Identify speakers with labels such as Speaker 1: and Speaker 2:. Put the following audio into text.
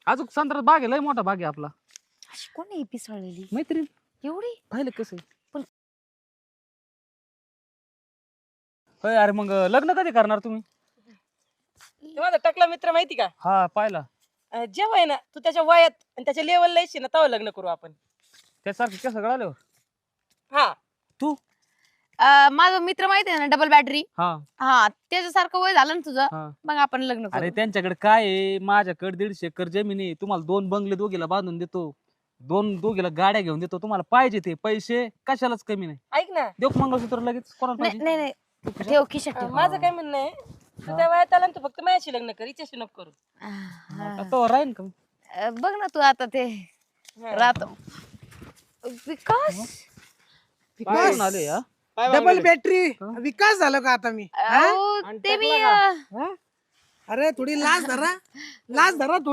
Speaker 1: अजून संत्रा बाग आहे, लय मोठा बाग आहे आपला.
Speaker 2: अशी कोण आहे पिसळलेली
Speaker 1: मैत्रीण
Speaker 2: एवढी?
Speaker 1: पाहिलं कसं
Speaker 2: पण-
Speaker 1: होय. अरे मग लग्न कधी करणार तुम्ही?
Speaker 3: ते माझा टकला मित्र माहिती का?
Speaker 1: हा पाहिला.
Speaker 3: जेव्हा आहे ना तू त्याच्या वयात आणि त्याच्या लेवलला येशील ना तेव्हा लग्न करू आपण.
Speaker 1: त्यासारखं कसं कळालं?
Speaker 3: हा
Speaker 1: तू
Speaker 2: माझा मित्र माहिती आहे ना डबल बॅटरी.
Speaker 1: हा
Speaker 2: हा त्याच्यासारखं वय झालं ना तुझं,
Speaker 1: हा.
Speaker 2: मग आपण लग्न
Speaker 1: अरे
Speaker 2: करू.
Speaker 1: त्यांच्याकडे काय आहे, माझ्याकडे 150 एकर जमीन आहे. तुम्हाला 2 बंगले दोघीला बांधून देतो, 2 दोघीला गाड्या घेऊन देतो. तुम्हाला पाहिजे ते पैसे कशालाच कमी नाही.
Speaker 3: ऐक ना,
Speaker 1: देऊ का मंगळसूत्र लगेच? कोणाला
Speaker 2: नाही
Speaker 1: पाहिजे?
Speaker 2: नाही नाही, ठेव खिशात ठेव.
Speaker 3: माझं काय म्हणणं आहे, तू त्या वयात आला ना तू फक्त माझ्याशी लग्न कर, हिच्याशी नको करू.
Speaker 2: हा.
Speaker 1: तो राहीन का?
Speaker 2: बघ ना तू आता ते राहतो विकास.
Speaker 1: पाहून आले हा.
Speaker 4: डबल बॅटरी विकास झाला का आता मी?
Speaker 2: अहो,
Speaker 3: आणि
Speaker 2: ते मी
Speaker 3: टाकला
Speaker 4: हा? अरे थोडी लाज धरा, लाज धरा थोडी.